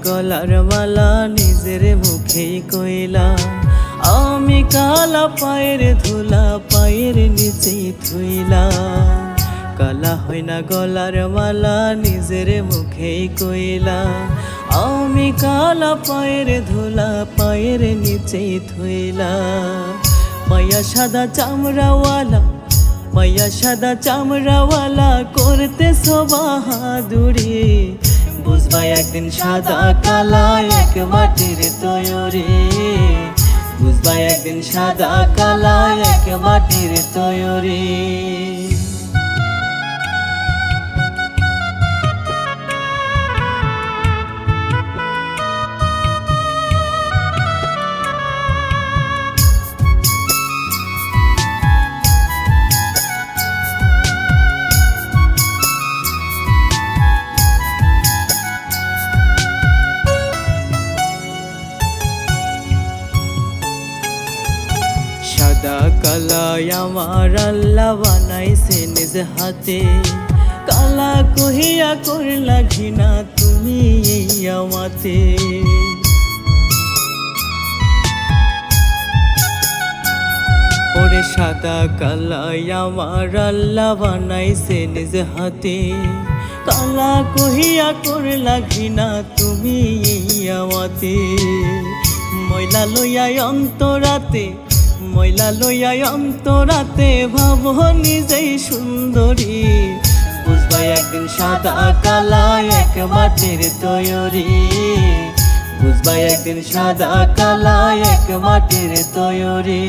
গলার মালা নিজের মুখেই কইলা, আমি কালা পায়ের ধুলা পায়ের নিচেই থুইলা। কালা হয় না গলার মালা নিজের মুখেই কইলা, আমি কালা পায়ের ধুলা পায়ের নিচেই থুইলা। মাইয়া সাদা চামড়াওয়ালা, মাইয়া সাদা চামড়াওয়ালা করতেছো বাহাদুরি, বুঝবা একদিন সাদা কালা এক মাটির তৈরি, বুঝবা একদিন সাদা কালা এক মাটির তৈরি। সাদা কালাই আমার আল্লাহ বানাইছে নিজ হাতে, কালা কহিয়া করলা ঘৃণা তুমি এই আমাতে। ওরে সাদা কালাই আমার আল্লাহ বানাইছে নিজ হাতে, কালা কহিয়া করলা ঘৃণা তুমি এই আমাতে। ময়লা লইয়া অন্তরাতে, ময়লা লইয়া অন্তরাতে ভাব নিজেই সুন্দরী, বুঝবা একদিন সাদা কালা এক মাটির তৈরি, বুঝবা একদিন সাদা কালা এক মাটির তৈরি।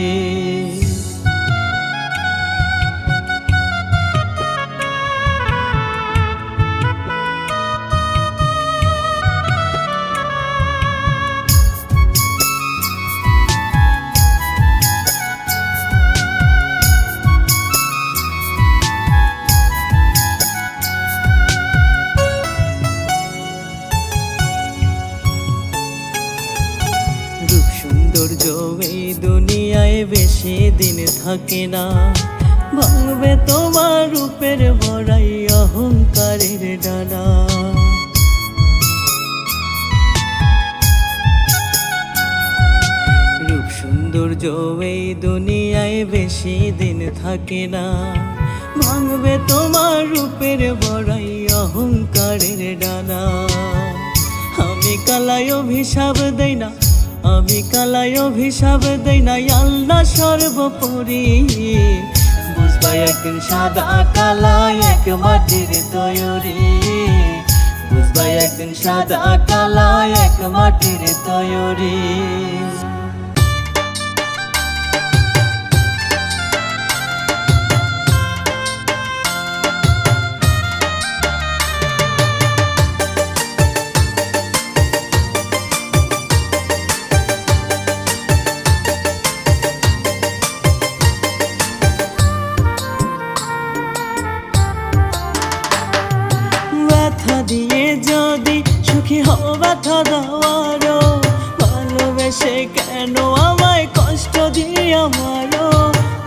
সৌন্দর্য এই দুনিয়ায় বেশি দিন থাকে না, ভাঙবে তোমার রূপের বড়াই অহংকারের ডানা। রূপ সৌন্দর্য এই দুনিয়ায় বেশি দিন থাকে না, ভাঙবে তোমার রূপের বড়াই অহংকারের ডানা। আমি কালাই অভিশাপ দেই না, আমি কালাই অভিশাপ দেই না, আল্লাহ সর্বোপরি, বুঝবা একদিন সাদা কালা এক মাটির তৈরি, বুঝবা একদিন সাদা কালা এক মাটির তৈরি। ব্যথা দিয়ে যদি সুখী হও ব্যথা দাও আরো, ভালোবেসে কেন আমায় কষ্ট দিয়ে আমারো।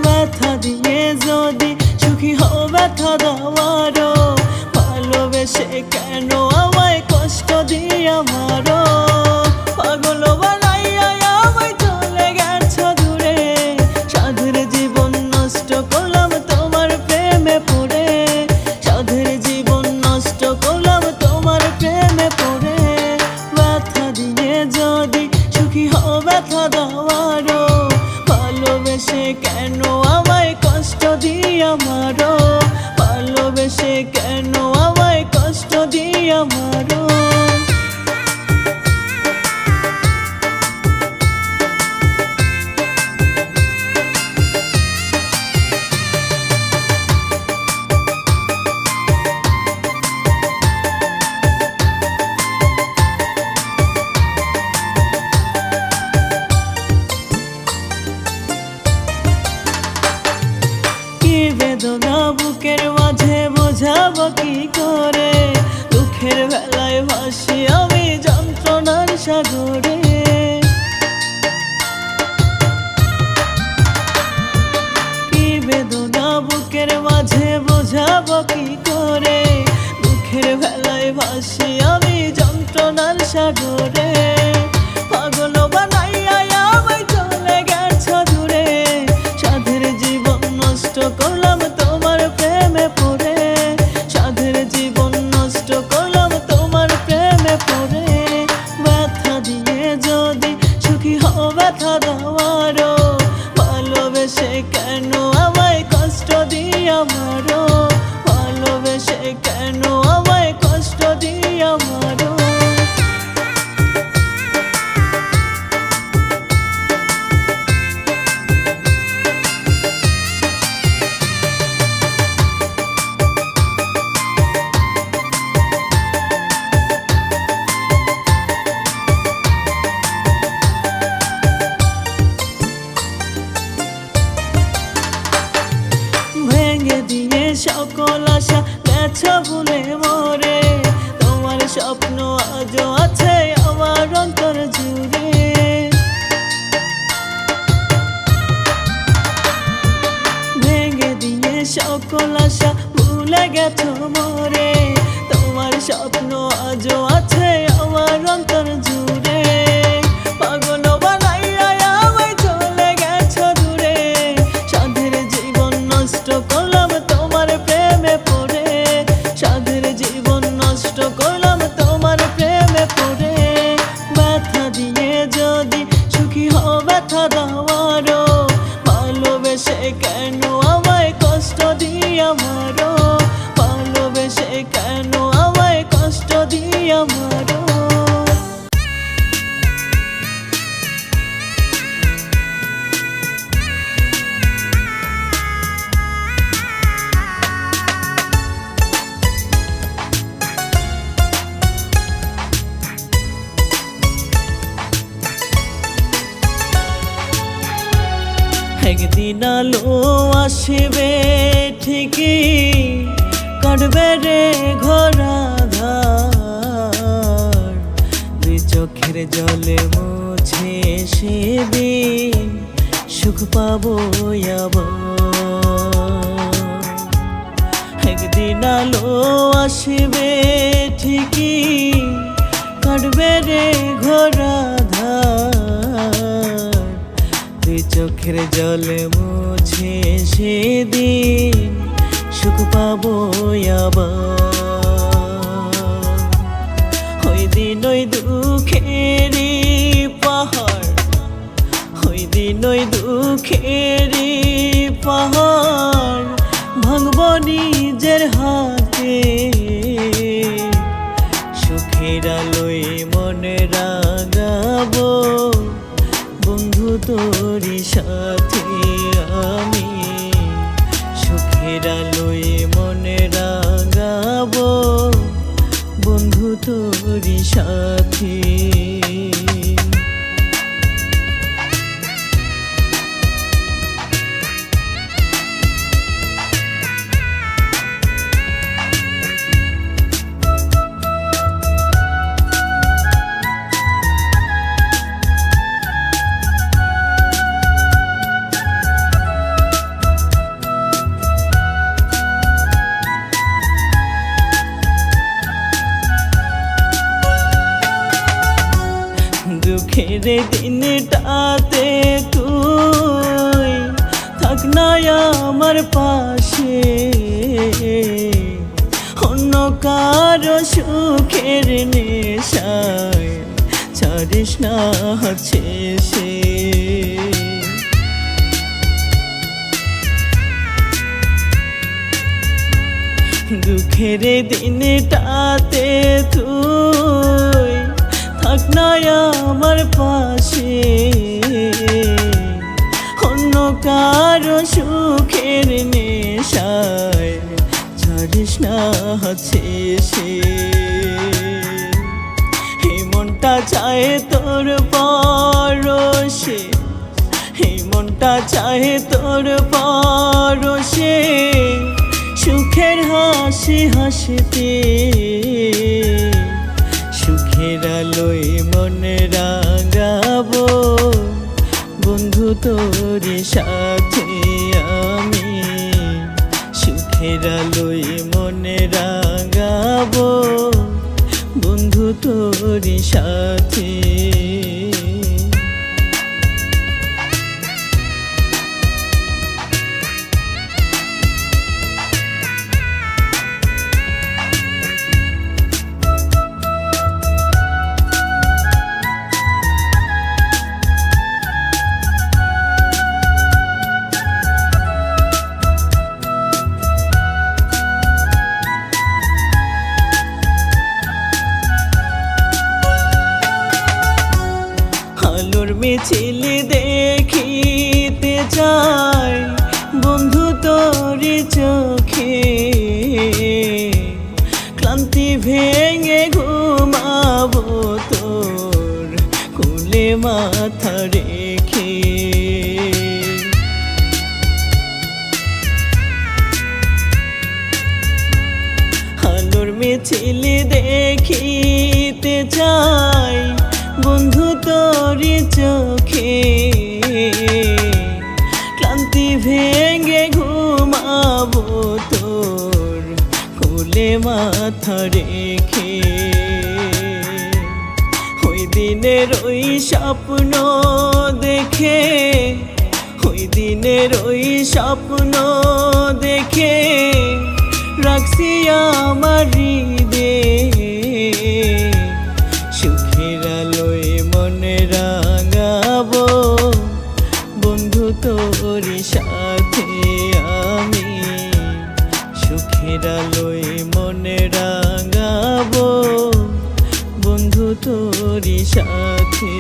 ব্যথা দিয়ে যদি সুখী হও ব্যথা দাও আরো, ভালোবেসে কেন আমায় কষ্ট দিয়ে আমারো। পাগল বানাইয়া আমায় চলে গেছো দূরে, সাধের জীবন নষ্ট করলাম তোমার প্রেমে পড়ে, সাধের জীবন নষ্ট করলাম তোমার প্রেমে পড়ে। ব্যথা দিয়ে যদি সুখী হও ব্যথা দাও আরো, ভালোবেসে কেন আমায় কষ্ট দিয়ে আমারো, ভালোবেসে কেন আমায় কষ্ট দিয়ে আমারো। বেদনা বুকের মাঝে বোঝাবো কি করে, দুঃখের বেলায় ভাসি আমি যন্ত্রণার সাগরে। কি বেদনা বুকের মাঝে বোঝাবো কি করে, দুঃখের বেলায় ভাসি আমি যন্ত্রণার সাগরে। সাগরে। পাগল বানাইয়া আমায় চলে গেছ দূরে, সাধের জীবন নষ্ট করলাম তোমার প্রেমে পড়ে, সাধের জীবন নষ্ট করলাম তোমার প্রেমে পড়ে। ব্যথা দিয়ে যদি সুখী হও ব্যথা দাও আরো, ভালোবেসে কেন আমায় কষ্ট দিয়া মারো, ভালোবেসে কেন আমায় কষ্ট দিয়া মারো। ভেঙে দিয়ে সকল আশা গেছ ভুলে মরে, তোমার স্বপ্ন আজও আছে আমার অন্তর জুড়ে। ভেঙে দিয়ে সকল আশা ভুলে গেছ মরে, তোমার স্বপ্ন আজও আছে আমার অন্তর জুড়ে। পাগল বানাইয়া আমায় চলে গেছ দূরে, সাধের জীবন নষ্ট করলাম তোমার প্রেমে পড়ে, সাধের জীবন নষ্ট করলাম তোমার প্রেমে পড়ে। ব্যথা দিয়ে যদি সুখী হও ব্যথা দাও আরো, ভালোবেসে কেন আমায় কষ্ট দিয়া মারো, ভালোবেসে কেন আমায় কষ্ট দিয়া মারো। একদিন আলো আসবে ঠিকই, কাটবে রে ঘোর আঁধার, দুই চোখের জলে মুছে সেদিন সুখ পাবো আবার। একদিন আলো আসবে ঠিকই, কাটবে রে ঘোর আঁধার, দুই চোখের জলে মুছে সেদিন সুখ পাবো আবার। ওই দিন ওই দুঃখেরই পাহাড়, ওই দিন ওই দুঃখেরই পাহাড় ভাঙব নিজের হাতে, সুখের আলোয় মনে রাগাবো বন্ধু তোরই সাথে আমি, সুখের আলোয় মনে রাগাবো বন্ধু তোরই সাথে। দুঃখের দিনটাতে তুই থাক না আমার পাশে, অন্য কারো সুখের নেশায় ছাড়িস না হচ্ছে সে। দুঃখের দিনটাতে তুই থাক না আমার পাশে, অন্য কারো সুখের নেশায় ছাড়িস না হচ্ছে সে। এই মনটা চায় তোর পরশে, এই মনটা চায় তোর পরশে, সুখের হাসি হাসিতে, সুখের আলোয় মনে রাগাবো বন্ধু তোরই সাথে আমি, সুখের আলোয় মনে রাগাবো বন্ধু তোরই সাথে। আলোর মিছিল দেখিতে চাই বন্ধু তোরি চোখে, ক্লান্তি ভেঙে ঘুমাবো তোর কোলে মাথা রেখে। আলোর মিছিল দেখিতে চাই বন্ধু তোরি চোখে, ক্লান্তি ভেঙে ঘুমাবো তোর কোলে মাথা রেখে। ওই দিনের ওই স্বপ্ন দেখে, ওই দিনের ওই স্বপ্ন দেখে রাখছি আমার হৃদয়ে, সুখের আলোয় মনে রাঙাবো বন্ধু তোরি সাথে আমি, সুখের আলোয় মনে রাঙাবো বন্ধু তোরি সাথে।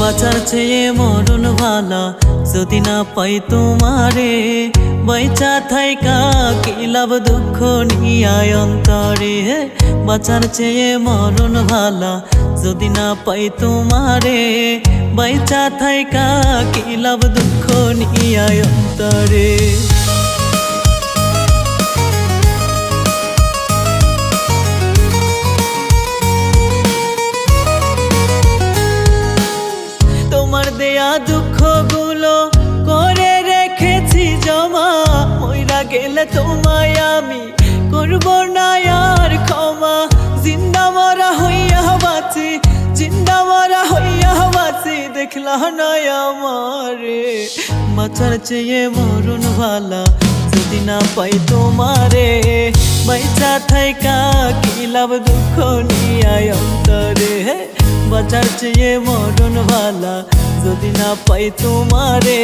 বাঁচার চেয়ে মরণ ভালা যদি না পাই তোমারে, বাইচা থাইকা কি লাভ দুঃখ নিয়ায় অন্তরে। বাঁচার চেয়ে মরণ ভালা যদি না পাই তোমারে, বাইচা থাইকা কি লাভ দুঃখ নিয়ায় অন্তরে। দেয়া দুঃখগুলো করে রেখেছি জমা, মইরা গেলে তোমায় আমি করব না আর ক্ষমা। জিন্দা মরা হইয়া বাঁচি, জিন্দা মরা হইয়া বাঁচি, দেখলা না আমারে। বাঁচার চেয়ে মরণ ভালা যদি না পাই তোমারে, বাইচা থাইকা কি লাভ দুঃখ নিয়ায় অন্তরে। বাঁচার চেয়ে মরণ ভালা যদি না পাই তোমারে,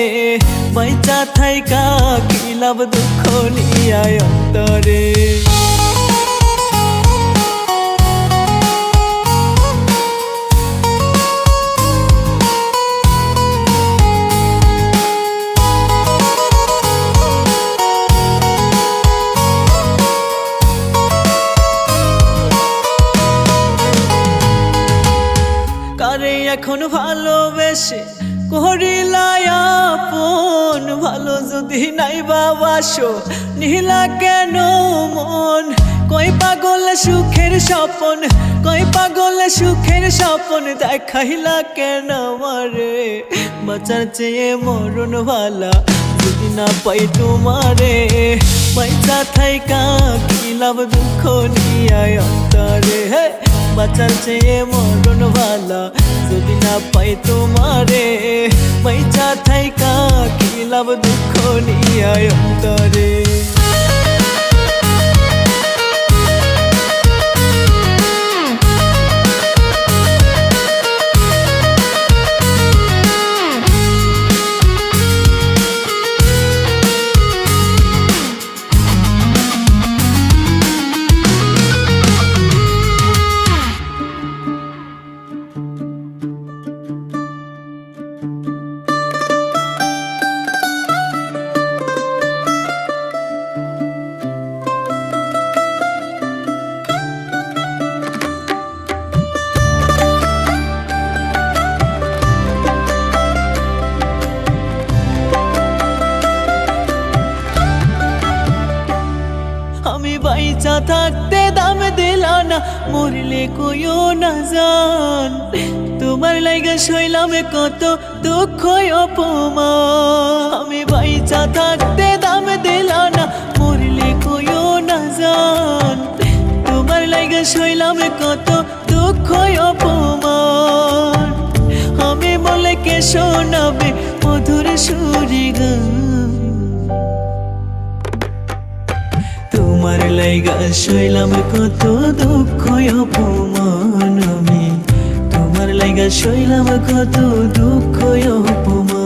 বাইচা থাইকা কি লাভ দুঃখ নিয়ায় অন্তরে। কারে এখন ভালোবেসে করিলাই আপন, ভালো যদি নাই বাবাসো নিহিলা কেন মন। কই পাগলে সুখের স্বপন, কই পাগলে সুখের স্বপন দেখাইলা কেন আমারে। বাঁচার চেয়ে মরণ ভালা যদি না পাই তোমারে, বাইচা থাইকা কি লাভ দুঃখ নিয়ায় অন্তরে। বাঁচার চেয়ে মরণ ভালা যদি না পাই তোমারে, বাইচা থাইকা কি লাভ দুঃখ নিয়ায় অন্তরে। বাইচা থাকতে দাম দিলা না, মরলে কইও না জান। তোমার লাইগা সইলাম কত দুঃখ অপমান। আমি বাইচা থাকতে দাম দিলা না, মরলে কইও না জান। তোমার লাইগা সইলাম কত দুঃখ অপমান। আমি বলে কে শোনাবে মধুর সুরে গান। তোমার লাইগা সইলাম কত দুঃখ অপমান। আমি তোমার লাইগা সইলাম কত দুঃখ অপমান।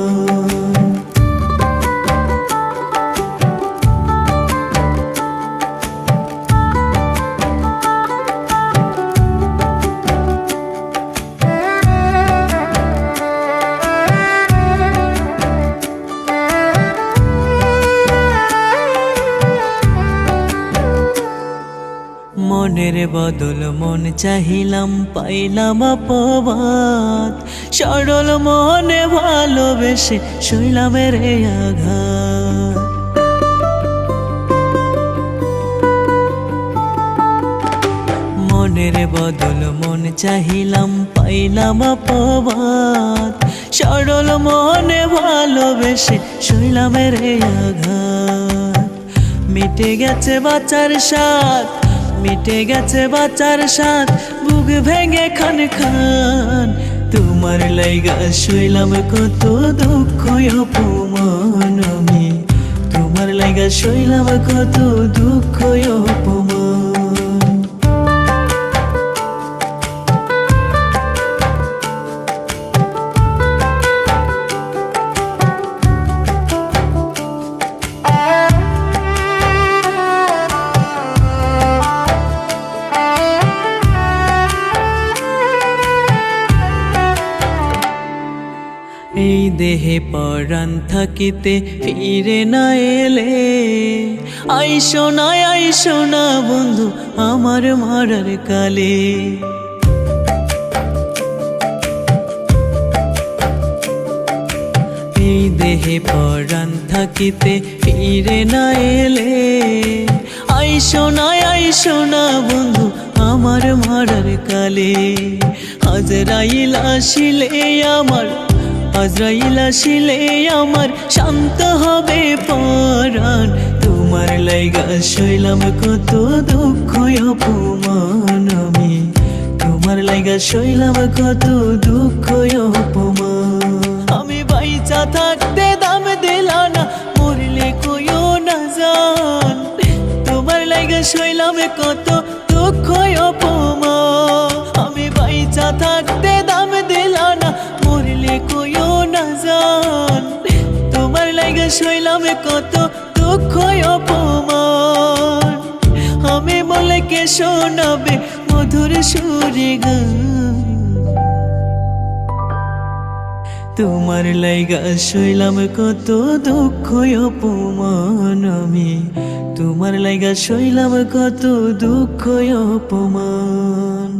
মনের বদল মন চাহিলাম পাইলাম অপবাদ। সরল মনে ভালোবেসে সইলাম রে আঘাত। মনের বদল মন চাহিলাম পাইলাম অপবাদ। সরল মনে ভালোবেসে সইলাম রে আঘাত। মিটে গেছে বাঁচার স্বাদ, মিটে গেছে বাঁচার স্বাদ, বুক ভেঙে খান খান। তোমার লাইগা সইলাম কত দুঃখ অপমান। আমি তোমার লাইগা সইলাম কত দুঃখ অপমান। এই দেহে পরাণ থাকিতে ফিরে না এলে, আইসো না বন্ধু আমার মরার কালে। এই দেহে পরাণ থাকিতে ফিরে না এলে, আইসো না বন্ধু আমার মরার কালে। আজরাইল আসিলে আমার, আজরাইল আসিলে আমার শান্ত হবে পরাণ। তোমার লাইগা সইলাম কত দুঃখ অপমান। আমি তোমার লাইগা সইলাম কত দুঃখ অপমান। আমি বাইচা থাকতে দাম দিলা না, মরলে কইও না জান। তোমার লাইগা সইলাম কত দুঃখ অপমান। আমি বাইচা থাকতে দাম দিলা না, মরলে কইও না জান। তোমার লাইগা সইলাম কত দুঃখ অপমান। আমি বলে কে শোনাবে মধুর সুরে গান। তোমার লাইগা সইলাম কত দুঃখ অপমান। আমি তোমার লাইগা সইলাম কত দুঃখ অপমান।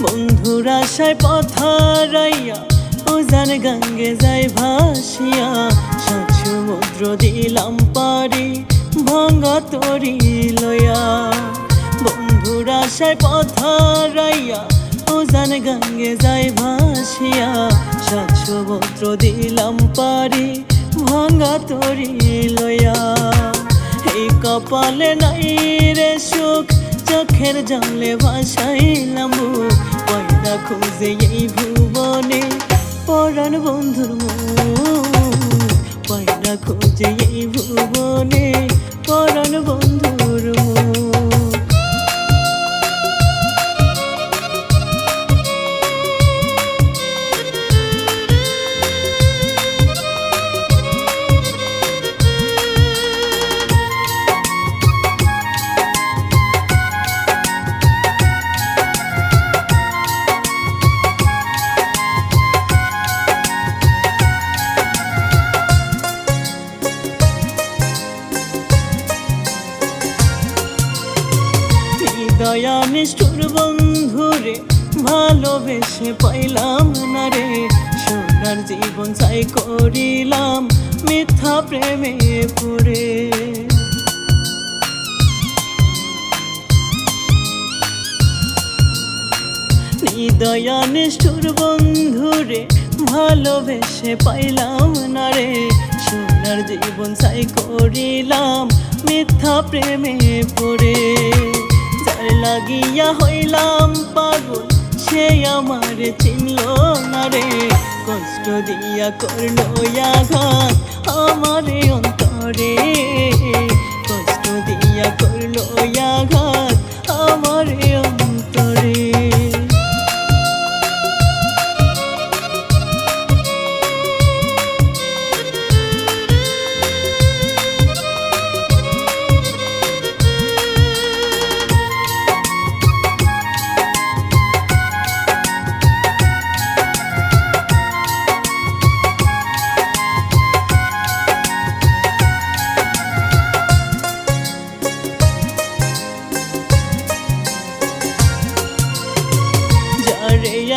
বন্ধুর আশায় পথ হারাইয়া উজান গঙ্গে যাই ভাসিয়া, সাত সমুদ্র দিলাম পারি ভাঙ্গা তরি লইয়া। বন্ধুর আশায় পথ হারাইয়া উজান গঙ্গে যাই ভাসিয়া, সাত সমুদ্র দিলাম পারি ভাঙ্গা তরি লইয়া। এই কপালে নাই রে সুখ, চোখের জলে ভাসাইলাম বুক। পয়দা খুঁজে এই ভুবনে পরাণ বন্ধুর মুখ। পয়দা খুঁজে এই ভুবনে পরাণ বন্ধুর মুখ। ভালোবেসে পাইলাম না রে, সোনার জীবন ছাই করিলাম মিথ্যা প্রেমে পড়ে। নিদয়া নিষ্ঠুর বন্ধুরে ভালোবেসে পাইলাম না রে, সোনার জীবন ছাই করিলাম মিথ্যা প্রেমে পড়ে। যার লাগিয়া হইলাম পাগল সে আমার চিনল না রে, কষ্ট দিয়া করল আঘাত আমার অন্তরে, কষ্ট দিয়া করল আঘাত আমার অন্তরে।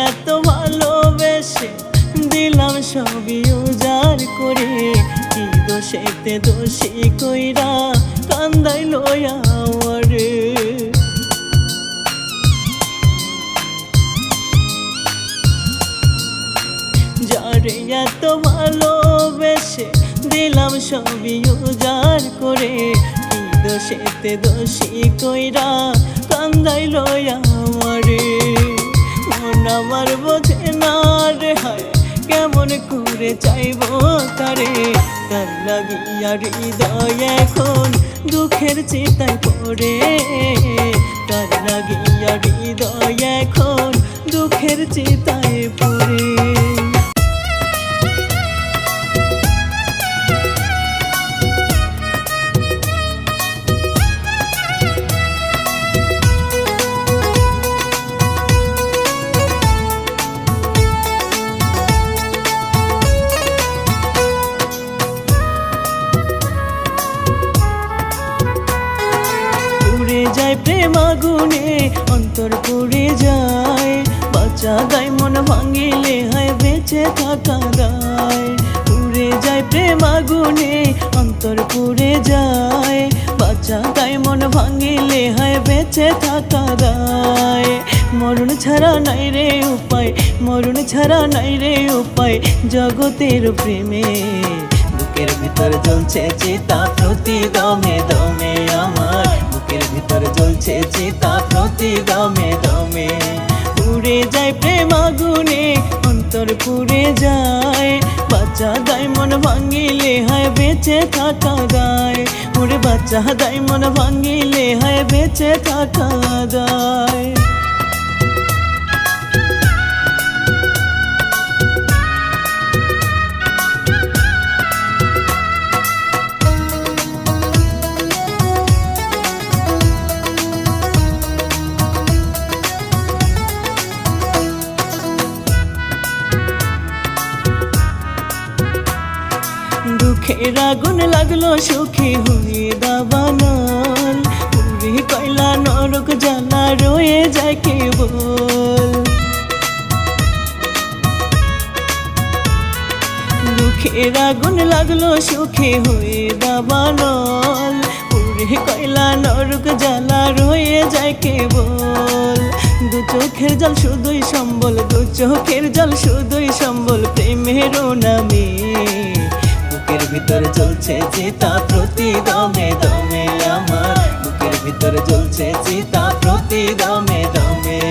এত ভালোবেসে দিলাম সবই উজাড় করে, কি দোষেতে দোষী কইরা কান্দাইল আমারে। যারে এত ভালোবেসে দিলাম সবই উজাড় করে, কি দোষেতে দোষী কইরা কান্দাইল আমারে। মন আমার বোঝে না রে হায়, কেমন করে চাইব তারে, তার লাগিয়া হৃদয় এখন দুঃখের চিতায় পড়ে, তার লাগিয়া হৃদয় এখন দুঃখের চিতায় পড়ে। যায় প্রেম আগুনে অন্তর পুড়ে যায়, বাঁচা দায় মন ভাঙিলে হয় বেঁচে থাকা দায়। পুড়ে যায় প্রেম আগুনে অন্তর পুড়ে যায়, বাঁচা দায় মন ভাঙিলে হয় বেঁচে থাকা দায়। মরণ ছাড়া নাই রে উপায়, মরণ ছাড়া নাই রে উপায় জগতের প্রেমে। বুকের ভিতর জ্বলছে চিতা প্রতি দমে দমে, আমার বুকের ভিতর জ্বলছে চিতা প্রতি দমে দমে। পুড়ে যায় প্রেম আগুনে অন্তর পুড়ে যায়, বাচ্চা দায় মন ভাঙিলে হয় বেঁচে থাকা দায়। ওরে বাচ্চা দায় মন ভাঙিলে হয় বেঁচে থাকা দায়। দুঃখের আগুন লাগলো সুখী হয়ে দাবানল, পুরী কয়লা নরক জ্বালা রয়ে যায় কেবল। দুঃখের আগুন লাগলো সুখী হয়ে দাবানল, পুরী কয়লা নরক জ্বালা রয়ে যায় কেবল। দু চোখের জল শুধুই সম্বল, দু চোখের জল শুধুই সম্বল প্রেমের নামে। বুকের ভিতর জ্বলছে চিতা প্রতি দমে দমে, আমার বুকের ভিতর জ্বলছে চিতা প্রতি দমে দমে।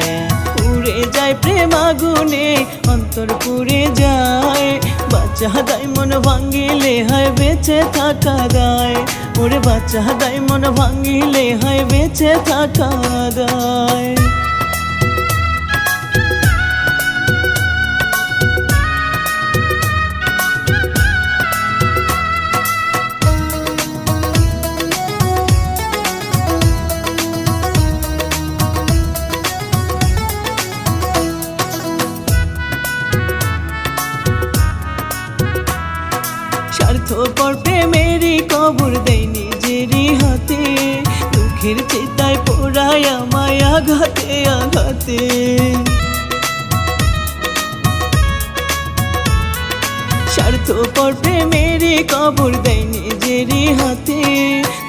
পুড়ে যায় প্রেম আগুনে অন্তর পুড়ে যায়, বাচ্চা দায় মন ভাঙিলে হয় বেঁচে থাকা দায়। ওরে বাচ্চা দায় মন ভাঙিলে হয় বেঁচে থাকা দায়। স্বার্থপর প্রেমেরই কবর দেয় নিজেরই হাতে, দুঃখের চিতায় পোড়ায় আমায় আঘাতে আঘাতে। অতঃপর প্রেমেরই কবর দেয় নিজেরই হাতে,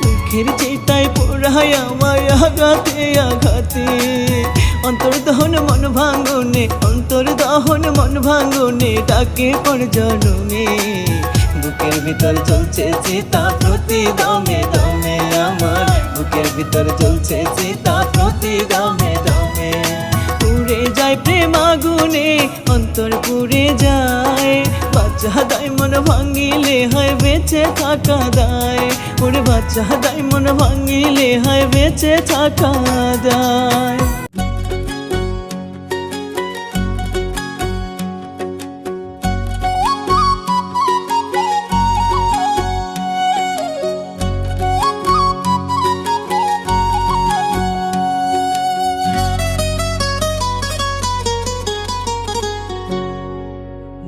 দুঃখের চিতায় পোড়ায় আমায় আঘাতে আঘাতে। অন্তর্দহন মন ভাঙনে, অন্তর্দহন মন ভাঙনে, ডাকে পর জনমে। বুকের ভিতর জ্বলছে চিতা প্রতি দমে দমে, আমার বুকের ভিতর জ্বলছে চিতা প্রতি দমে দমে। পুড়ে যায় প্রেম আগুনে, অন্তর পুড়ে যায়, বাচ্চা দায় মন ভাঙিলে হয় বেঁচে থাকা দায়। ওরে বাচ্চা দায় মন ভাঙিলে হয় বেঁচে থাকা দায়।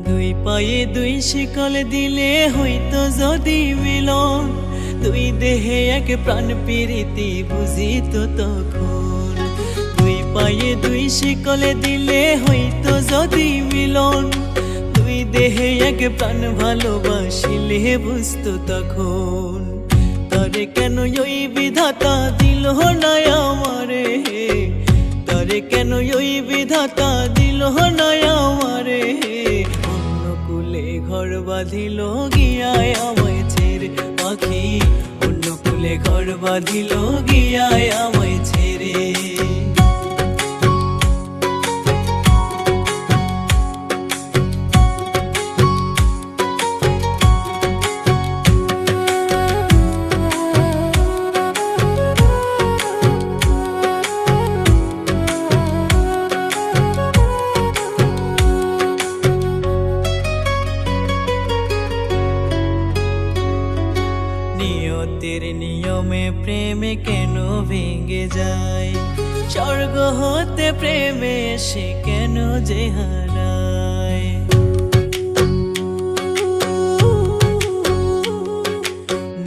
দুই পায়ে দুই শিকল দিলে হইতো যদি মিলন, দুই দেহে এক প্রাণ প্রীতি বুঝিত তখন। দুই পায়ে দুই শিকল দিলে হইতো যদি মিলন, দুই দেহে এক প্রাণ ভালোবাসিলে বুঝতো তখন। তরে কেন ওই বিধাতা দিল না আমারে, তরে কেন ওই বিধাতা দিল না আমারে। অন্য কুলে ঘর বাঁধিল গিয়ায় আমায় ছেড়ে পাখি, অন্য কুলে ঘর বাঁধিল গিয়ায় আমায় ছেড়ে। নিয়তের নিয়মে প্রেমে কেন ভেঙে যায়, স্বর্গ হতে প্রেমে এসে কেন যে হারায়।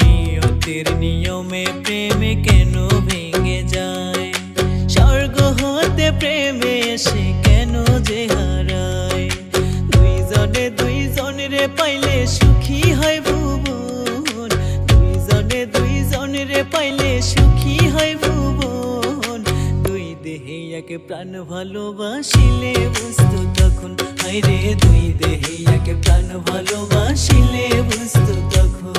নিয়তের নিয়মে প্রেমে কেন ভেঙে যায়, স্বর্গ হতে প্রেমে এসে কেন যে হারায়। দুইজনে দুইজনরে পাইলে সুখী হয় ভুবন, দুইজনে দুইজনরে পাইলে সুখী হয় ভুবন। দুই দেহে এক প্রাণ ভালোবাসিলে বুঝতো তখন, হায়রে দুই দেহে এক প্রাণ ভালোবাসিলে বুঝতো তখন।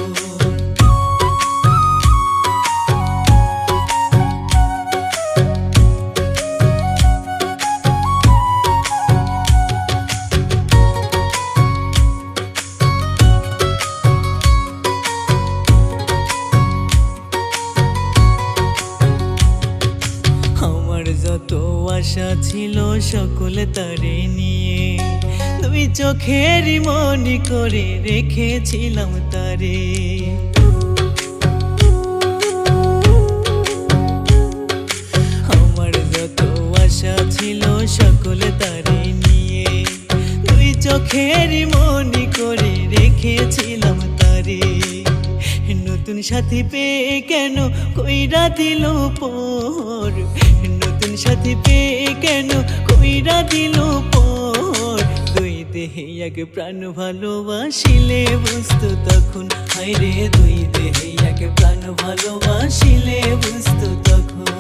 যত আশা ছিল সকল তারে নিয়ে, দুই চোখেরই মনি করে রেখেছিলাম তারে। আমার যত আশা ছিল সকল তারে নিয়ে, দুই চোখেরই মনি করে রেখেছিলাম তারে। নতুন সাথী পেয়ে কেন কইরা দিল পর, নতুন সাথী পেয়ে কেন কইরা দিল পর। দুই দেহে এক প্রাণ ভালোবাসিলে বুঝতো তখন, হায়রে দুই দেহে এক প্রাণ ভালোবাসিলে বুঝতো তখন।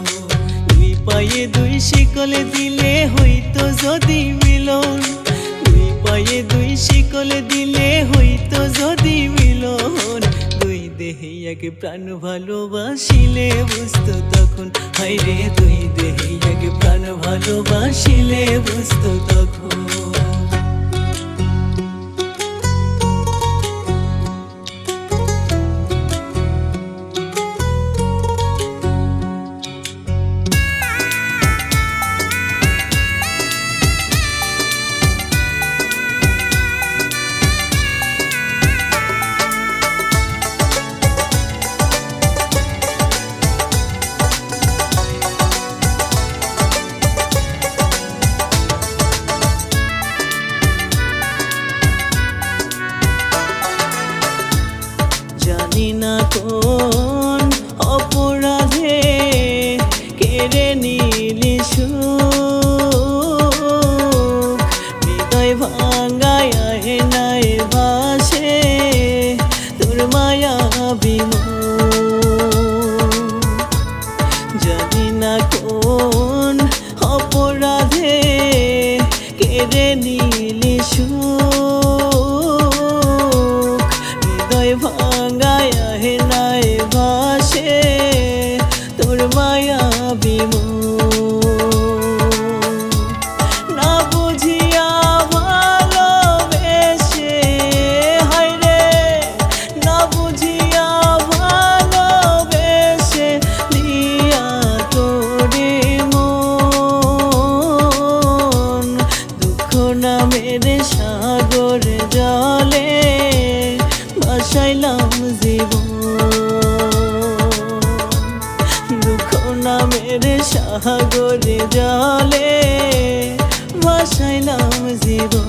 দুই পায়ে দুই শিকল দিলে হইতো যদি মিলন, দুই পায়ে দুই শিকল দিলে হইতো যদি মিলন। দুই দেহে এক প্রাণ ভালোবাসিলে বুঝতো তখন, হায়রে দুই দেহে এক প্রাণ ভালোবাসিলে বুঝতো তখন। জানি না কোন অপরাধে কেড়ে নিলি সুখ, হৃদয় ভাঙায় নাই ভাসে মায়াবী জানি না কোন অপরাধে কেড়ে নিলি সুখ হৃদয় ভাঙায় নাই ভাসে তোর মায়াবী না বুঝিয়া ভালোবেসে হায়রে না বুঝিয়া ভালোবেসে দিয়া তোরে মন দুঃখ নামের সাগর জলে ভাসাইলাম জীবন দুঃখ নামের সাগর জলে ভাসাইলাম জীবন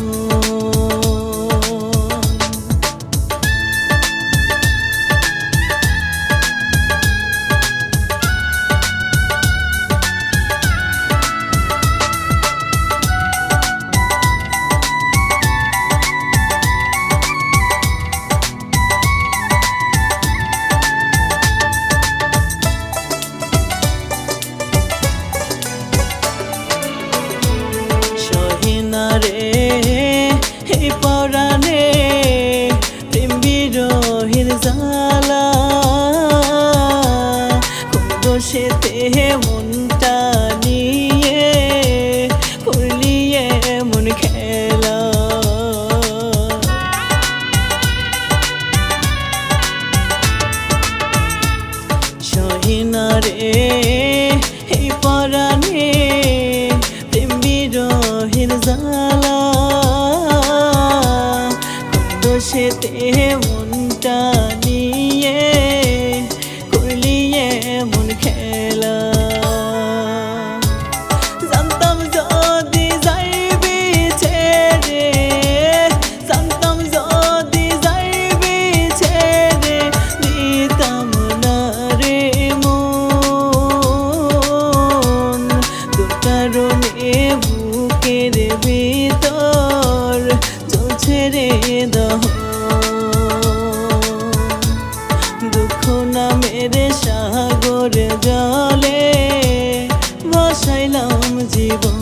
রে এই পরাণে প্রেম বিরহের জ্বালা কোন দোষেতে মনটা নিয়ে করলি এমন খেলা সহিনা রে এই পরাণে প্রেম বিরহের জ্বালা দোষেতে মনটা নিয়ে করলি এমন খেলা জানতাম যদি যাইবি ছেড়ে জানতাম যদি যাইবি ছেড়ে দিতাম না রে মন তোর কারণে বুকের ভিতর চলছে রে দুঃখ নামের সাগর জলে ভাসাইলাম জীবন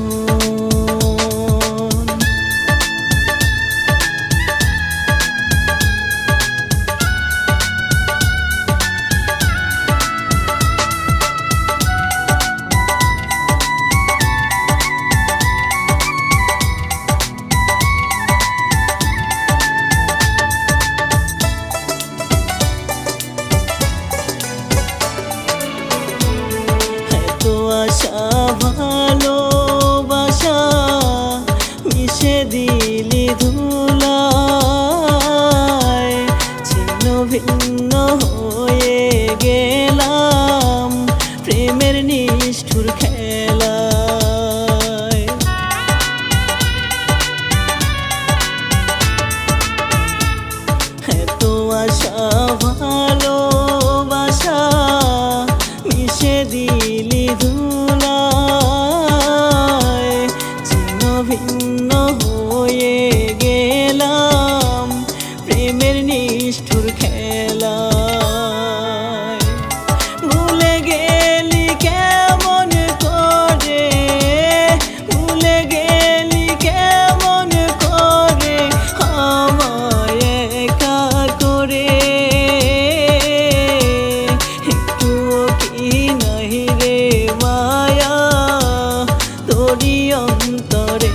আশা ভালোবাসা মিশে দিলি ধুলায় ছিন্ন ভিন্ন হয়ে গেলাম প্রেমের নিষ্ঠুর খেলায় এত আশা ভালোবাসা মিশে দিলি ভিন্ন হয়ে গেলাম প্রেমের নিষ্ঠুর খেলায় ভুলে গেলি কেমন করে ভুলে গেলি কেমন করে আমায় একা করে একটুও কি নাহি রে মায়া তোরি অন্তরে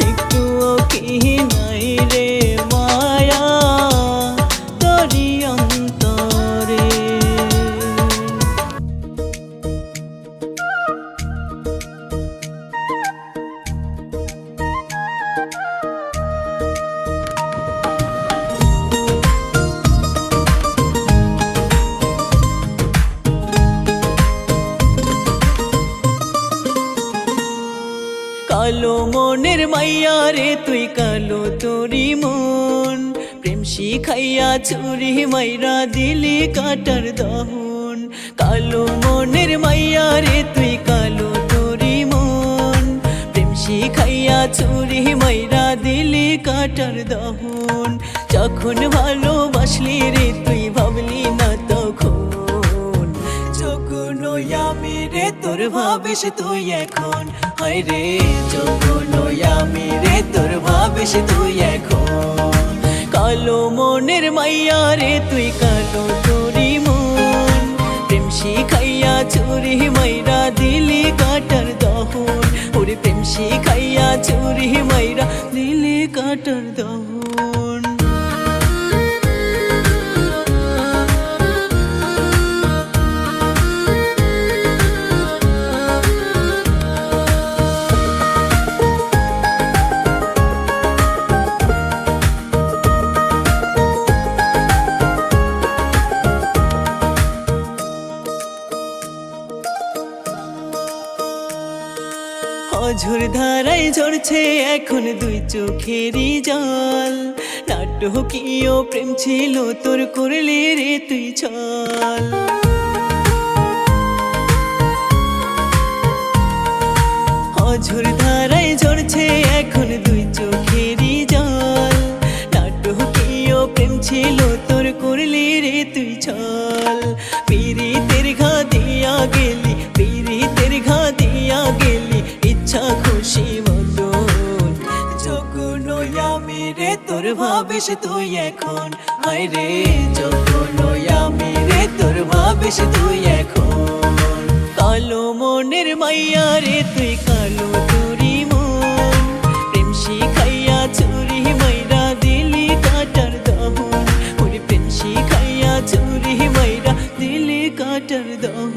একটুও কি নাই রে মায়া তোরি অন্তরে কালো মনের মাইয়া রে তুই কালো তোরি মন প্রেম শিখাইয়া চুরি মাইরা দিলি কাটার দহন কালো মনের মাইয়া রে তুই কালো তোরি মন প্রেম শিখাইয়া চুরি মাইরা দিলি কাটার দহন যখন ভালোবাসলি রে তুই ভাবলি না তখন, যখন আমি রে তোর ভাবিস তুই এখন, হায় রে যখন আমি রে তোর ভাবিস তুই এখন। কালো মনের মাইয়া রে তুই কালো তোরি মন, প্রেম শিখাইয়া চুরি মাইরা দিলি কাটার দহন, ওরে প্রেম শিখাইয়া চুরি মাইরা দিলি কাটার দহন। অঝোর ধারায় ঝরছে এখন দুই চোখেরই জল, নাটকীয় প্রেম ছিল তোর করলি রে তুই ছল। অঝোর ধারায় ঝরছে এখন দুই চোখেরই জল, নাটকীয় প্রেম ছিল তোর করলি রে তুই ছল। পীড়িতের ঘা দিয়া গেলি, পীড়িতের ঘা দিয়া গেলি ইচ্ছা খুশি মতন, যখন আমি রে তোর ভাবিস তুই এখন, হায় রে যখন আমি রে তোর ভাবিস তুই এখন। কালো মনের মাইয়া রে তুই কালো তোরি মন, প্রেম শিখাইয়া চুরি মাইরা দিলি কাটার দহন, ওরে প্রেম শিখাইয়া চুরি মাইরা দিলি কাটার দহন।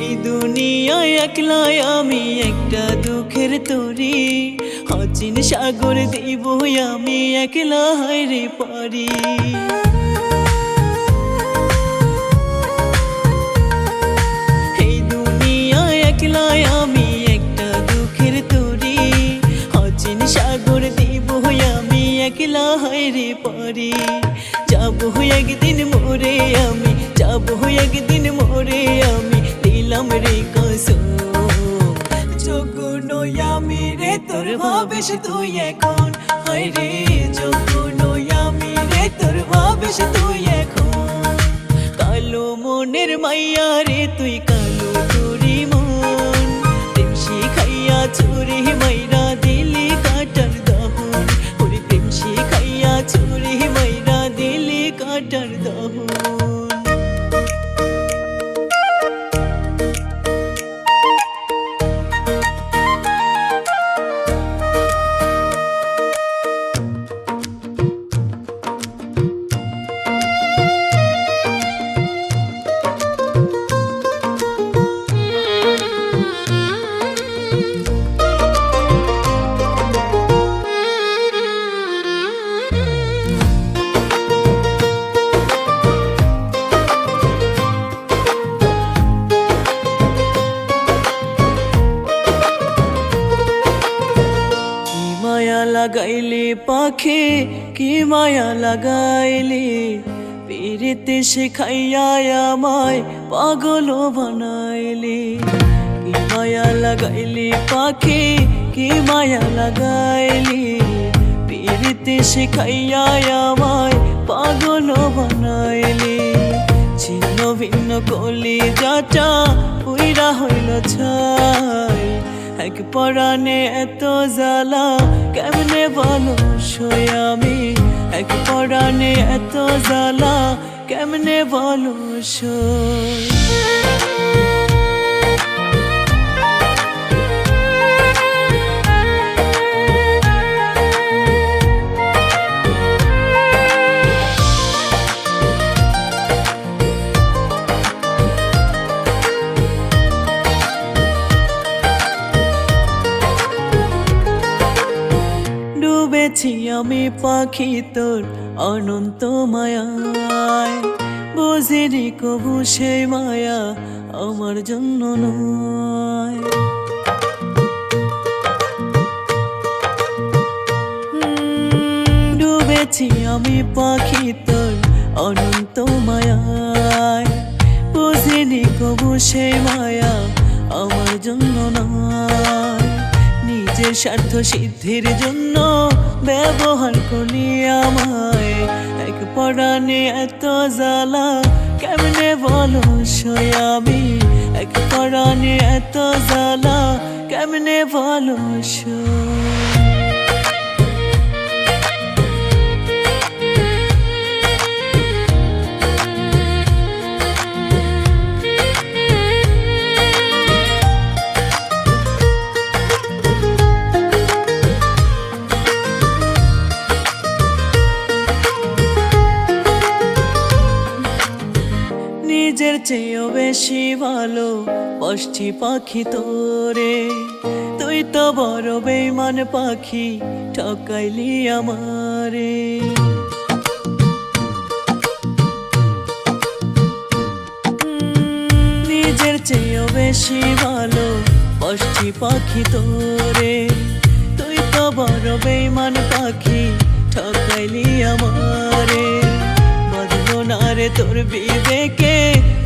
এই দুনিয়ায় একলাই আমি একটা দুঃখের তরি, অচিন সাগর দিব আমি একলা হায়রে পারি। এই দুনিয়ায় একলাই আমি একটা দুঃখের তরি, অচিন সাগর দিব আমি একলা হায়রে পারি। যাবো একদিন মোরে আমি, যাবো একদিন মোরে আমি দিলাম রে কসম, যখন আমি রে তোর ভাবিস তুই এখন, হায় রে যখন আমি রে তোর ভাবিস তুই এখন। কালো মনের মাইয়া রে তুই কালো তোরি মন, প্রেম শিখাইয়া চুরি মাইরা দিলি কাটার দহন, ওরে প্রেম শিখাইয়া চুরি মাইরা দিলি কাটার দহন। লাগাইলি পাখি কি মায়া লাগাইলি, পীড়িতে শিখাইয়া আমায় পাগল বানাইলি। কি মায়া লাগাইলি পাখি কি মায়া লাগাইলি, পীড়িতে শিখাইয়া আমায় পাগল বানাইলি। ছিন্ন ভিন্ন কলি যাটা পুইরা হইল ছাই, এক পরাণে এত জ্বালা কেমনে বলো সই আমি, এক পরাণে এত জ্বালা কেমনে বলো সই। ডুবেছি আমি পাখি তোর অনন্ত মায়ায়, বুঝিনি কবু সেই মায়া আমার জন্য নয়। ডুবেছি আমি পাখি তোর অনন্ত মায়ায়, বুঝিনি কবু সেই মায়া আমার জন্য নয়। নিজের স্বার্থ সিদ্ধির জন্য ব্যবহার করলি আমায়, এক পরাণে এত জ্বালা কেমনে বলো সই আমি, এক পরাণে এত জ্বালা কেমনে বলো সই। নিজের চেয়েও বেশি ভালো বাসছি পাখি তোরে, তুই তো বড় বেঈমান পাখি ঠকাইলি আমারে। নিজের চেয়েও বেশি ভালো বাসছি পাখি তোরে, তুই তো বড় বেঈমান পাখি ঠকাইলি আমারে। রে তোর বিবেকে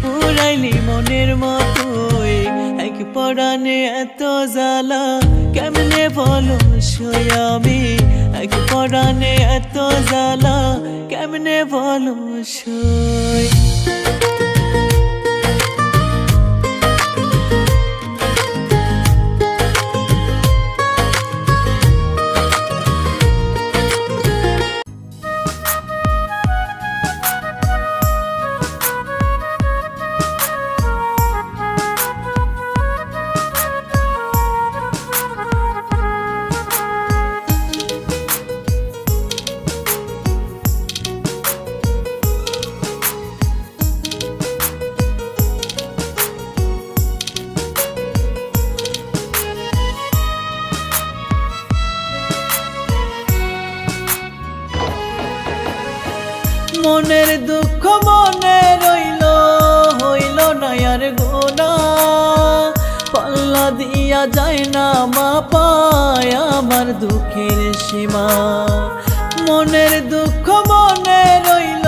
পুরাইলি মনের মতোই, এক পরাণে এত জ্বালা কেমনে বলো সই আমি, এক পরাণে এত জ্বালা কেমনে বলো সই। মনের দুঃখ মনে রইল, হইল না আর গোনা, পাল্লা দিয়া যায় না মা পায় আমার দুঃখের সীমা। মনের দুঃখ মনে রইল,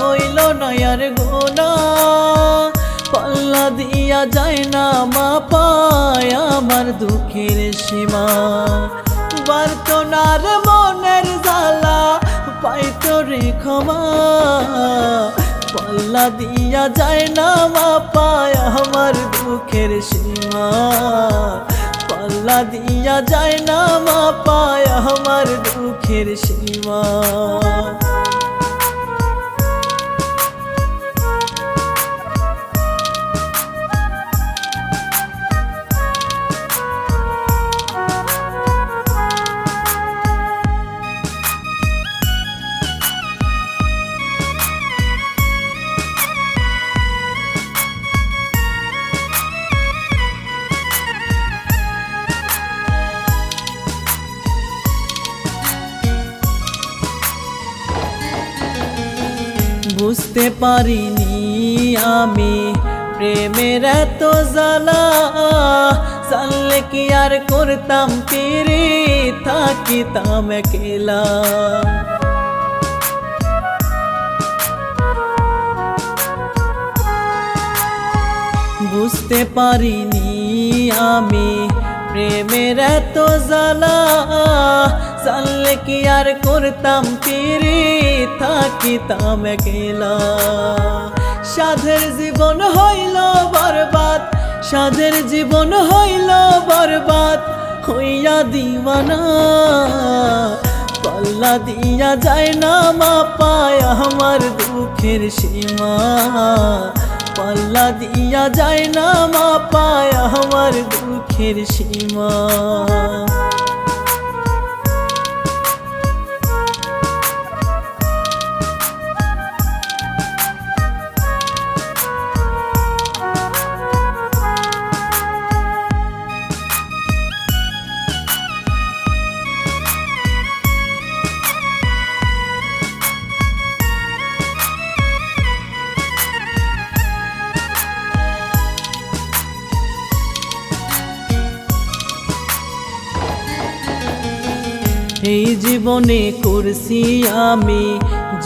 হইল না আর গোনা, পাল্লা দিয়া যায় না মা পায় আমার দুঃখের সীমা। বার্তনার মনের জ্বালা পাইতো রে ক্ষমা, পাল্লা দিয়া যায় না মা পায় আমার দুঃখের সীমা, পাল্লা দিয়া যায় না মা পায় আমার দুঃখের সীমা। বুঝতে পারিনি আমি প্রেমের এত জ্বালা, জানলে কি আর করতাম পিরি থাকিতাম একলা। বুঝতে পারিনি আমি প্রেমের এত জ্বালা, জানলে কি আর করতাম পিরি থাকিতাম একলা। সাধের জীবন হইল বরবাদ, সাধের জীবন হইল বরবাদ হইয়া দিওয়ানা, পাল্লা দিয়া যায় না মা পায় আমার দুঃখের সীমা, পাল্লা দিয়া যায় না মা পায় আমার দুঃখের সীমা। এই জীবনে করছি আমি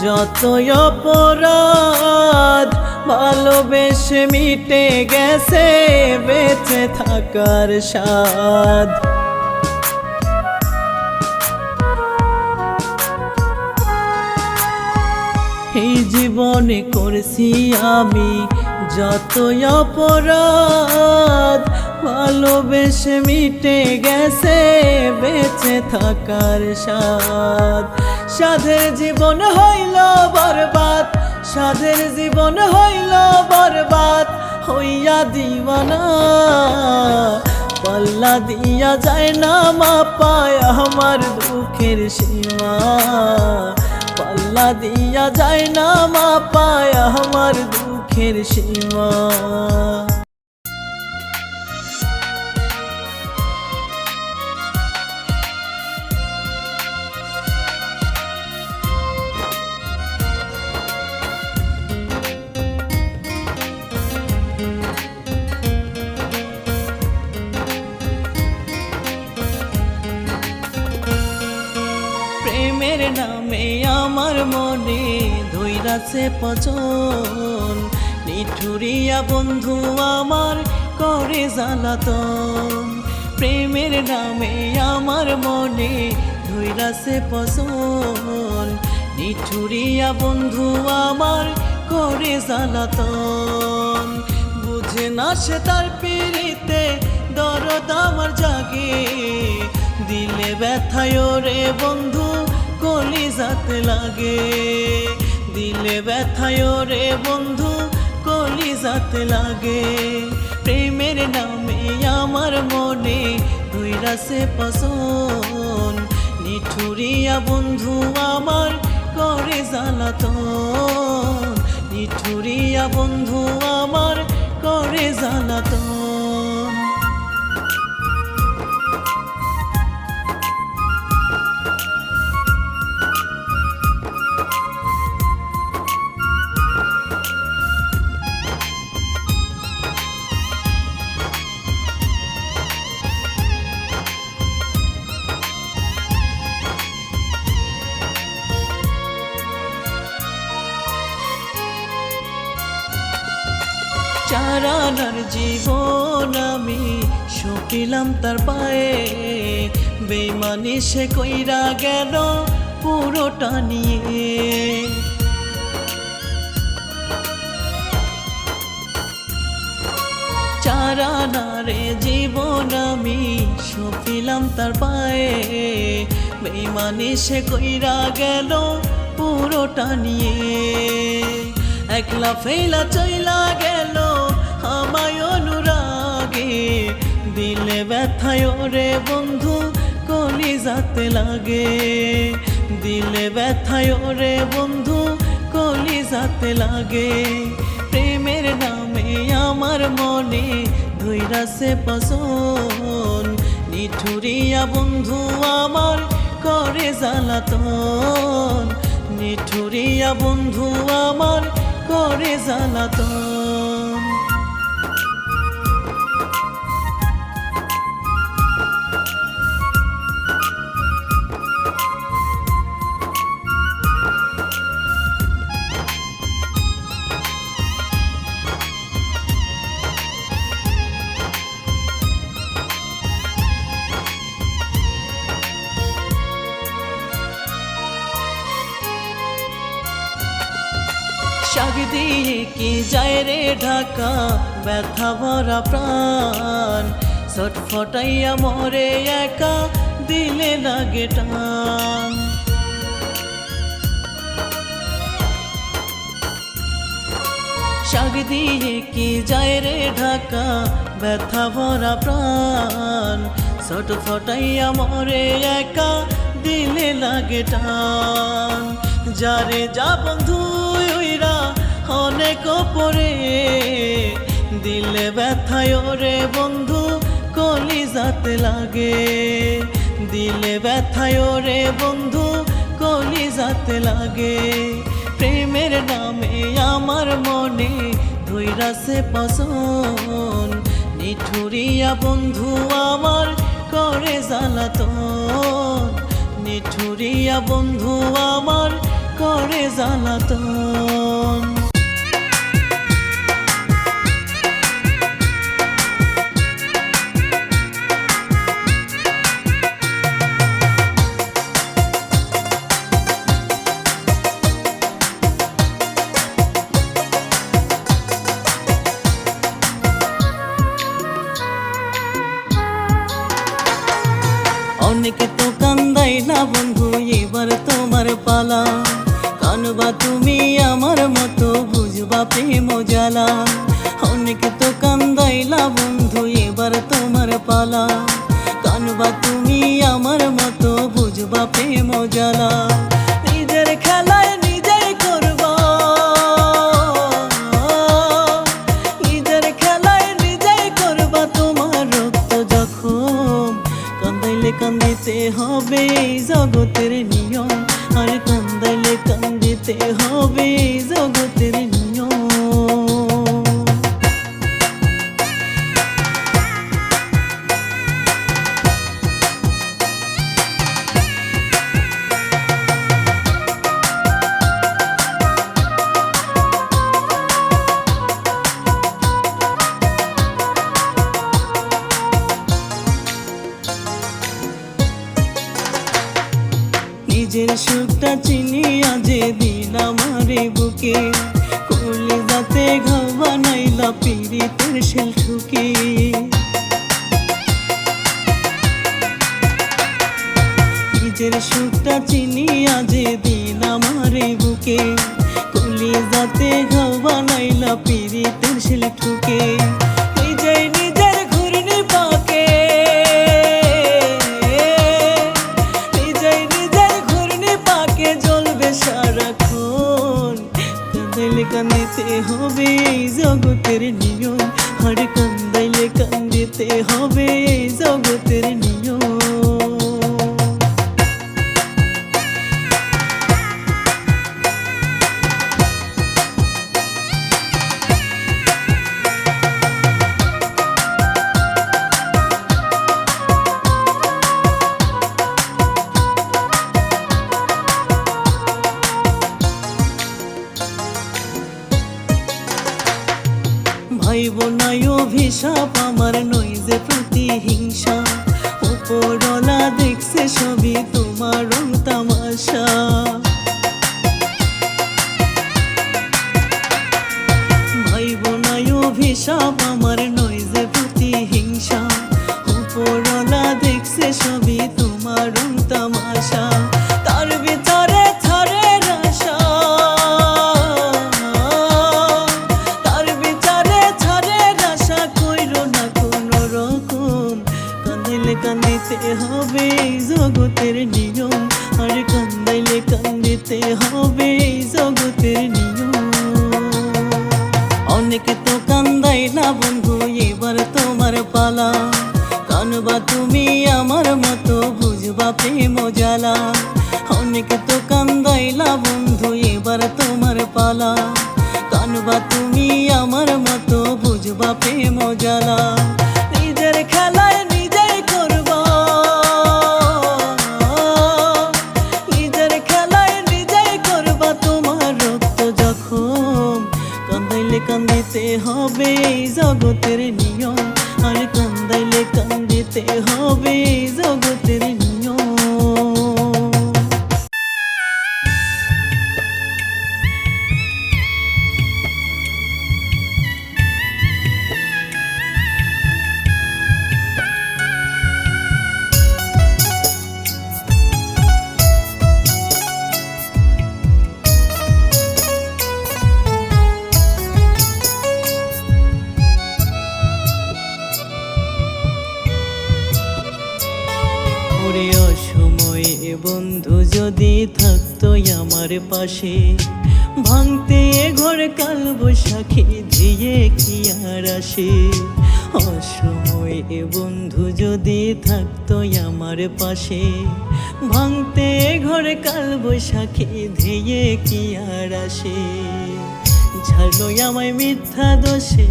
যতই অপরাধ, ভালোবেসে মিটে গেছে বেঁচে থাকার স্বাদ। এই জীবনে করছি আমি যতই অপরাধ, ভালোবেসে মিটে গেছে বেঁচে থাকার স্বাদ। সাধের জীবন হইল বরবাদ, সাধের জীবন হইল বরবাদ, হইয়া দিওয়ানা। পাল্লা দিয়া যায় না মাপায় আমার দুঃখের সীমা, পাল্লা দিয়া যায় না মাপায় আমার দুঃখের সীমা। প্রেমের নামে আমার মনে ধইরাছে পচন, নিঠুরিয়া বন্ধু আমার করে জ্বালাতন। প্রেমের নামে আমার মনে ধইরাছে পচন, নিঠুরিয়া বন্ধু আমার করে জ্বালাতন। বুঝে না সে তার পিড়িতে দরদ আমার জাগে, দিলে ব্যথায় রে বন্ধু কলিজাতে লাগে, দিলে ব্যথায় রে বন্ধু কলিজাতে লাগে। প্রেমের নামে আমার মনে ধইরাছে পচন, নিঠুরিয়া বন্ধু আমার করে জ্বালাতন, নিঠুরিয়া বন্ধু আমার করে জ্বালাতন। চারানার জীবন আমি সপিলাম তার পায়ে, বেইমানি সে কইরা গেল পুরোটা নিয়ে। চারানারে জীবন আমি সপিলাম তার পায়ে, বেইমানি সে কইরা গেল পুরোটা নিয়ে। একলা ফেলা চইলা গেল আমায় অনুরাগে, দিলে ব্যথায় রে বন্ধু কলিজাতে লাগে, দিলে ব্যথায় রে বন্ধু কলিজাতে লাগে। প্রেমের নামে আমার মনে ধইরাছে পচন, নিঠুরিয়া বন্ধু আমার করে জ্বালাতন, নিঠুরিয়া বন্ধু আমার করে জ্বালাতন। শাক দিয়ে কি যায় রে ঢাকা ব্যথা ভরা প্রাণ, ছটফটাইয়া মরে একা দিলে লাগে টান। শাক দিয়ে কি যায় রে ঢাকা ব্যথা ভরা প্রাণ, ছটফটাইয়া মরে একা দিলে লাগে টান। যারে যা বন্ধু অনেক পরে, দিলে ব্যথায় রে বন্ধু কলিজাতে লাগে, দিলে ব্যথায় রে বন্ধু কলিজাতে লাগে। প্রেমের নামে আমার মনে ধইরাছে পচন, নিঠুরিয়া বন্ধু আমার করে জ্বালাতন, নিঠুরিয়া বন্ধু আমার করে জ্বালাতন। অনেকে তো কান্দাইলা বন্ধু, এবার তোমার পালা। কানবা তুমি আমার মতো, বুঝবা প্রেম জ্বালা। অনেকে তো কান্দাইলা বন্ধু, এবার তোমার পালা। কানবা তুমি আমার মতো, বুঝবা প্রেম জ্বালা। নিজের খেলায় নিজেই করবা, নিজের খেলায় নিজেই করবা তোমার রক্ত জখম। কান্দাইলে কান্দিতে হবে এই জগতের নিয়ম, আর কান্দাইলে কান্দিতে হবে এই জগতের নিয়ম। নিজের সুখটা চিনিয়া যে দিন আমারে বুকে, কলিজাতে ঘাও বানাইলা পীড়িতের শেল ঠুকে। নিজের সুখটা চিনিয়া যে দিন আমারে বুকে, কলিজাতে ঘাও বানাইলা পীড়িতের শেল ঠুকে। নিজেই নিজের ঘূর্ণি পাকে, জ্বলবে সারাক্ষণ। কান্দাইলে কান্দিতে হবে এই জগতের নিয়ম, আর কান্দাইলে কান্দিতে হবে এই জগতের নিয়ম। ভাই বোনাই অভিশাপ আমার নই যে প্রতিহিংসা, উপরওয়ালা দেখছে সবই তোমার রং তামাশা। ভাই বোনাই অভিশাপ আমার নই যে প্রতিহিংসা, উপরওয়ালা দেখছে সবই তোমার রং তামাশা। তার ভিতরে ছাড়ে আশা, কান্দিতে হবে এই জগতের নিয়ম, আর কান্দাইলে কান্দিতে হবে এই জগতের নিয়ম। অনেকে তো কান্দাইলা বন্ধু, এবার তোমার পালা। কানবা তুমি আমার মতো, বুঝবা প্রেম জ্বালা। অনেকে তো কান্দাইলা বন্ধু, এবার তোমার পালা। কানবা তুমি আমার মতো, বুঝবা প্রেম জ্বালা। নিজের খেলায় নিজেই করবা, নিজের খেলায় নিজেই করবা তোমার রক্ত জখম। কান্দাইলে কান্দিতে হবে এই জগতের নিয়ম, আর কান্দাইলে কান্দিতে হবে এই জগতের নিয়ম। অসময়ে বন্ধু যদি থাকতো আমার পাশে, ভাঙতে ঘর কাল বৈশাখী দিয়ে কি আর আসে। অসময়ে বন্ধু যদি থাকতো আমার পাশে, ভাঙতে ঘর কাল বৈশাখী দিয়ে কি আর আসে। ঝাড়লো আমায় মিথ্যা দোষে,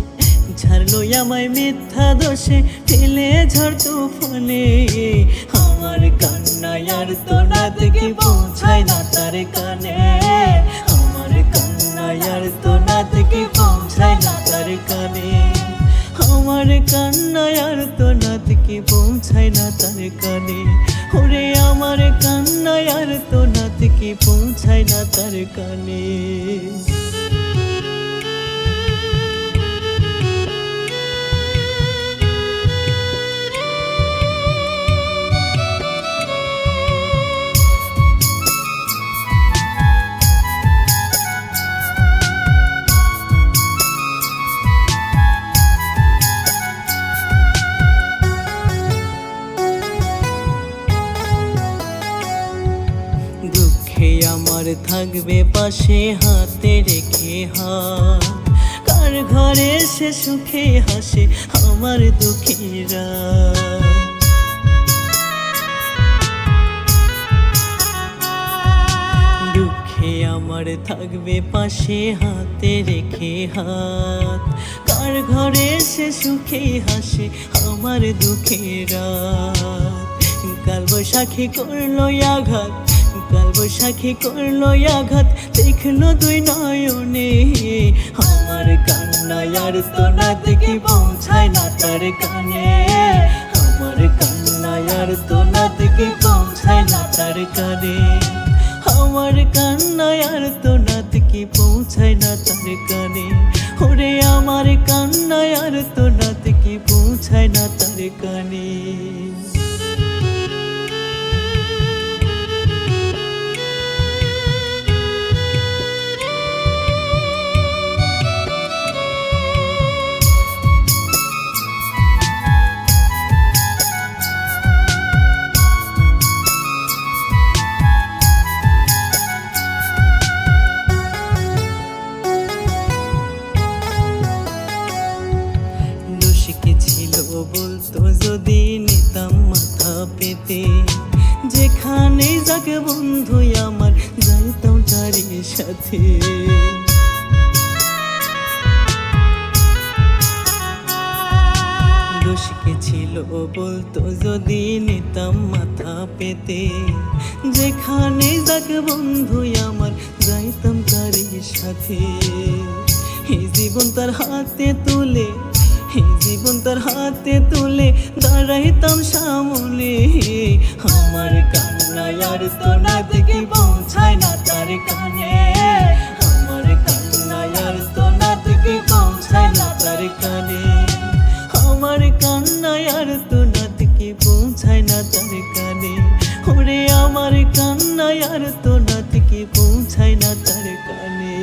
ঝাড়লো আমায় মিথ্যা দোষে, ফেলে ঝড় তুফানে। আমার কান্নায় আর তো নাত কি পৌঁছায় না তার কানে, আমার কান্নায় আর তো নাত কি পৌঁছায় না তার কানে, আমার কান্নায় আর তো নাত কি পৌঁছায় না তার কানে, ওরে আমার কান্নায় আর তো নাত কি পৌঁছায় না তার কানে। দুঃখে আমার থাকবে পাশে হাতে রেখে হাত, কার ঘরে সে সুখে হাসে আমার দুঃখীরা। দুঃখে আমার থাকবে পাশে হাতে রেখে হাত, কার ঘরে সে সুখে হাসে আমার দুঃখীরা। কাল বৈশাখী করলো আঘাত, কাল বৈশাখী করলো আঘাত, দেখলো দুই নয়নে, আমার কান্নায় আর তো নাত কি পৌঁছায় না তার কানে, আমার কান্নায় আর তো নাত কি পৌঁছায় না তার কানে, আমার কান্নায় আর তো নাত কি পৌঁছায় না তার কানে, ওরে আমার কান্নায় আর তো নাত কি পৌঁছায় না তার কানে। বলতো যদি নিতাম মাথা পেতে, যেখানে যাকে বন্ধু আমার যাইতাম তারই সাথে। দোষ কি ছিল বলতো যদি নিতাম মাথা পেতে, যেখানে যাকে বন্ধু আমার যাইতাম তারই সাথে। এই জীবন তার হাতে তুলে, এই জীবন তার হাতে তুলে দাঁড়াইতাম সামনে, আমার কান্নায় আর তো নাত কি পৌঁছায় না তার কানে, আমার কান্নায় আর তো নাত কি পৌঁছায় না তার কানে, আমার কান্নায় আর তো নাত কি পৌঁছায় না তার কানে, ওরে আমার কান্নায় আর তো নাত কি পৌঁছায় না তার কানে।